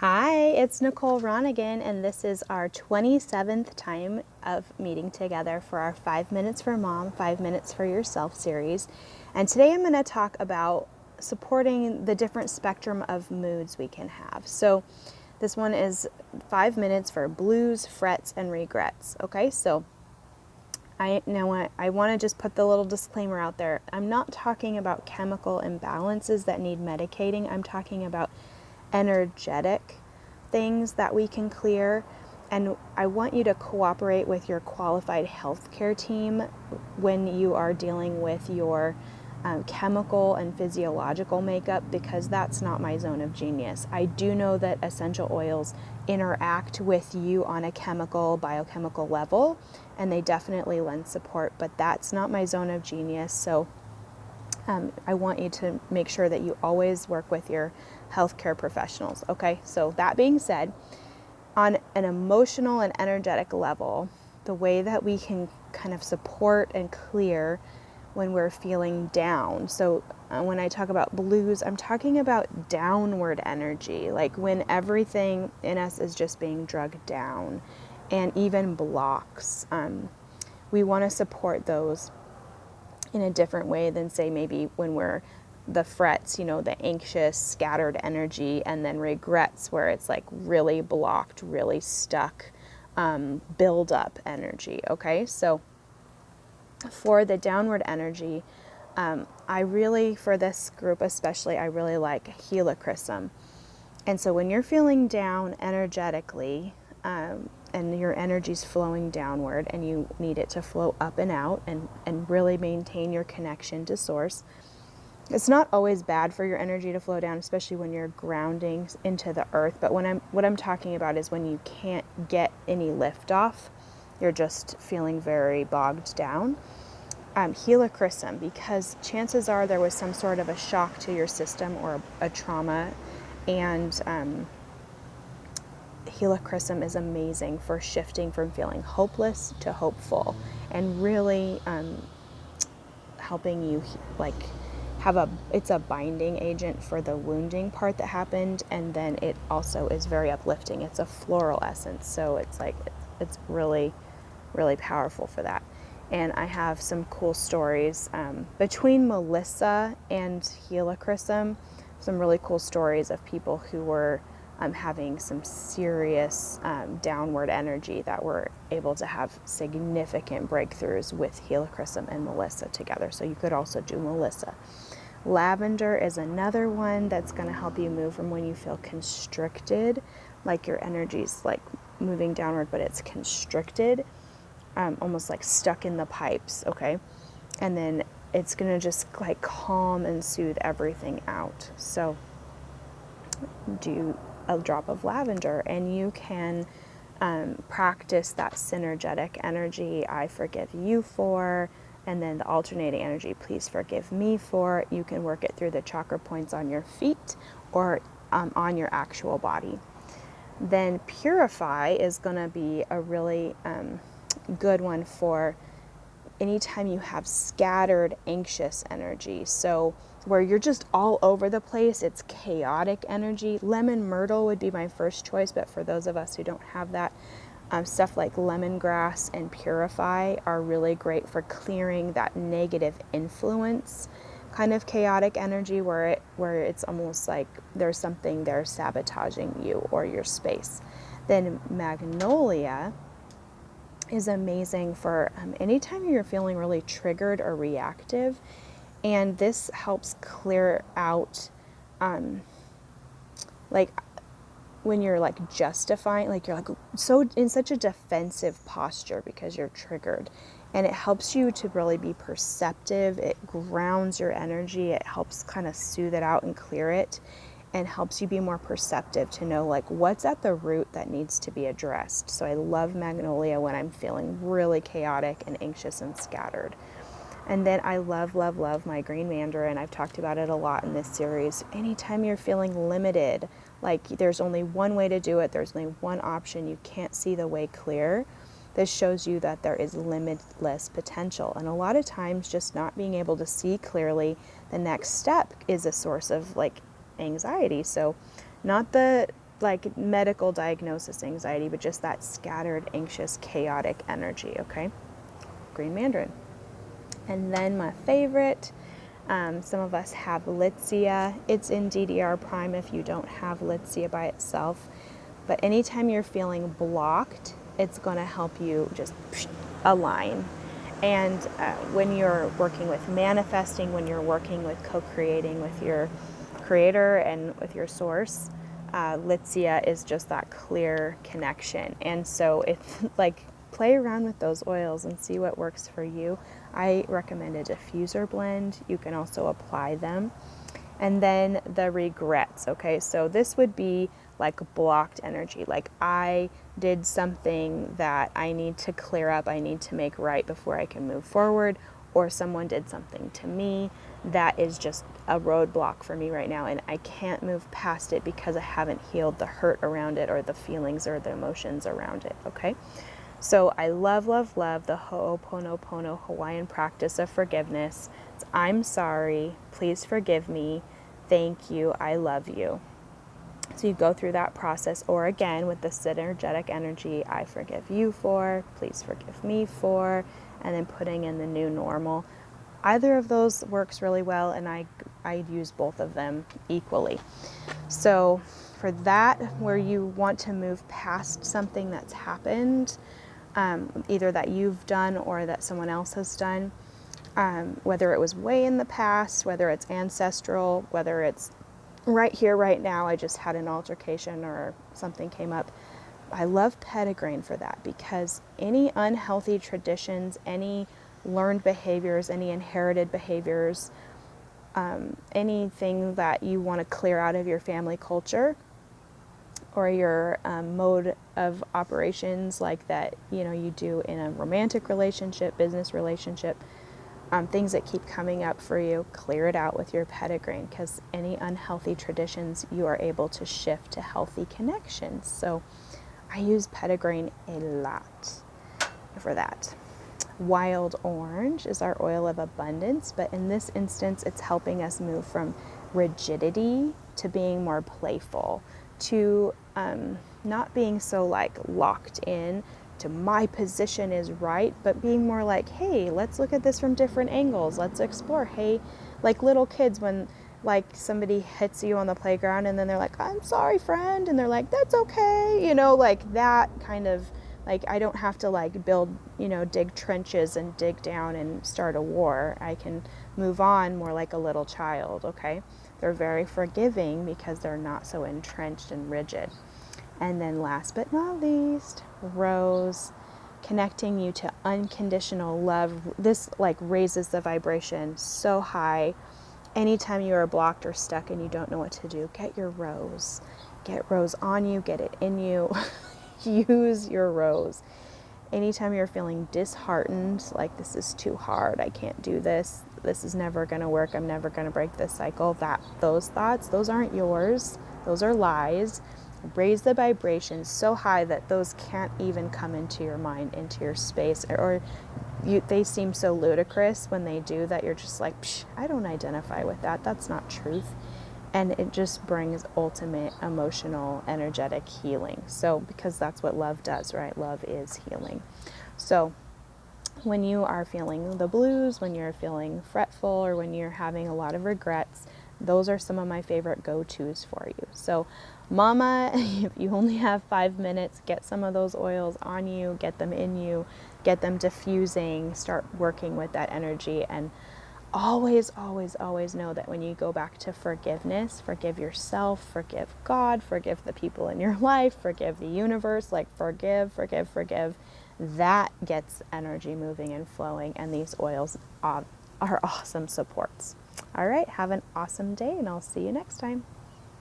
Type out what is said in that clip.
Hi, it's Nicole Ronigan, and this is our 27th time of meeting together for our 5 Minutes for Mom, 5 Minutes for Yourself series. And today I'm going to talk about supporting the different spectrum of moods we can have. So this one is 5 minutes for blues, frets, and regrets. Okay, so I want to just put the little disclaimer out there. I'm not talking about chemical imbalances that need medicating. I'm talking about energetic things that we can clear. And I want you to cooperate with your qualified healthcare team when you are dealing with your chemical and physiological makeup, because that's not my zone of genius. I do know that essential oils interact with you on a chemical, biochemical level, and they definitely lend support, but that's not my zone of genius. So I want you to make sure that you always work with your healthcare professionals. Okay, so that being said, on an emotional and energetic level, the way that we can kind of support and clear when we're feeling down. So when I talk about blues, I'm talking about downward energy, like when everything in us is just being drugged down, and even blocks. We want to support those in a different way than, say, maybe when we're the frets, the anxious, scattered energy, and then regrets, where it's like really blocked, really stuck, build up energy. Okay, so for the downward energy, for this group especially, I really like helichrysum. And so when you're feeling down energetically, and your energy's flowing downward and you need it to flow up and out and really maintain your connection to source, it's not always bad for your energy to flow down, especially when you're grounding into the earth. But what I'm talking about is when you can't get any lift off, you're just feeling very bogged down. Helichrysum, because chances are there was some sort of a shock to your system or a trauma, and helichrysum is amazing for shifting from feeling hopeless to hopeful, and really helping you it's a binding agent for the wounding part that happened, and then it also is very uplifting. It's a floral essence, so it's really, really powerful for that. And I have some cool stories between Melissa and helichrysum, some really cool stories of people who were having some serious downward energy that were able to have significant breakthroughs with helichrysum and Melissa together. So you could also do Melissa. Lavender is another one that's going to help you move from when you feel constricted, like your energy's like moving downward, but it's constricted, almost like stuck in the pipes. Okay, and then it's going to just like calm and soothe everything out. So do a drop of lavender, and you can practice that synergetic energy, I forgive you for, and then the alternating energy, please forgive me for. You can work it through the chakra points on your feet or on your actual body. Then purify is going to be a really good one for anytime you have scattered anxious energy. So where you're just all over the place, it's chaotic energy. Lemon myrtle would be my first choice, but for those of us who don't have that, stuff like lemongrass and purify are really great for clearing that negative influence kind of chaotic energy, where it's almost like there's something there sabotaging you or your space. Then magnolia is amazing for anytime you're feeling really triggered or reactive, and this helps clear out like when you're like justifying, like you're like so in such a defensive posture because you're triggered, and it helps you to really be perceptive. It grounds your energy, it helps kind of soothe it out and clear it, and helps you be more perceptive to know like what's at the root that needs to be addressed. So I love magnolia when I'm feeling really chaotic and anxious and scattered. And then I love, love, love my green mandarin. I've talked about it a lot in this series. Anytime you're feeling limited, like there's only one way to do it, there's only one option, you can't see the way clear, this shows you that there is limitless potential. And a lot of times just not being able to see clearly the next step is a source of like anxiety. So not the like medical diagnosis anxiety, but just that scattered, anxious, chaotic energy, okay? Green mandarin. And then my favorite, some of us have Litsea. It's in DDR Prime if you don't have Litsea by itself. But anytime you're feeling blocked, it's going to help you just align. And when you're working with manifesting, when you're working with co-creating with your creator and with your source, Litsea is just that clear connection. And so if like play around with those oils and see what works for you. I recommend a diffuser blend. You can also apply them. And then the regrets, okay? So this would be like blocked energy. Like I did something that I need to clear up, I need to make right before I can move forward, or someone did something to me that is just a roadblock for me right now and I can't move past it because I haven't healed the hurt around it or the feelings or the emotions around it, okay? So I love, love, love the Ho'oponopono Hawaiian practice of forgiveness. It's, I'm sorry, please forgive me, thank you, I love you. So you go through that process, or again with the synergetic energy, I forgive you for, please forgive me for, and then putting in the new normal. Either of those works really well, and I use both of them equally. So for that, where you want to move past something that's happened, either that you've done or that someone else has done, whether it was way in the past, whether it's ancestral, whether it's right here, right now, I just had an altercation or something came up. I love Petitgrain for that because any unhealthy traditions, any learned behaviors, any inherited behaviors, anything that you want to clear out of your family culture or your mode of operations, like that, you know, you do in a romantic relationship, business relationship, things that keep coming up for you, clear it out with your Petitgrain, because any unhealthy traditions you are able to shift to healthy connections. So I use Petitgrain a lot for that. Wild orange is our oil of abundance, but in this instance, it's helping us move from rigidity to being more playful, to not being so like locked in to my position is right, but being more like, hey, let's look at this from different angles. Let's explore. Hey, like little kids when like somebody hits you on the playground and then they're like, I'm sorry, friend. And they're like, that's okay. You know, like that kind of, like, I don't have to like build, you know, dig trenches and dig down and start a war. I can move on more like a little child, okay? They're very forgiving because they're not so entrenched and rigid. And then last but not least, rose, connecting you to unconditional love. This like raises the vibration so high. Anytime you are blocked or stuck and you don't know what to do, get your rose. Get rose on you, get it in you. Use your rose. Anytime you're feeling disheartened, like this is too hard, I can't do this, this is never going to work, I'm never going to break this cycle, those thoughts, those aren't yours, those are lies. Raise the vibration so high that those can't even come into your mind, into your space, or they seem so ludicrous when they do that you're just like, psh, I don't identify with that, that's not truth. And it just brings ultimate emotional, energetic healing. So, because that's what love does, right? Love is healing. So, when you are feeling the blues, when you're feeling fretful, or when you're having a lot of regrets, those are some of my favorite go-tos for you. So, mama, if you only have 5 minutes, get some of those oils on you, get them in you, get them diffusing, start working with that energy, and always, always, always know that when you go back to forgiveness, forgive yourself, forgive God, forgive the people in your life, forgive the universe, like forgive, forgive, forgive. That gets energy moving and flowing, and these oils are awesome supports. All right, have an awesome day, and I'll see you next time.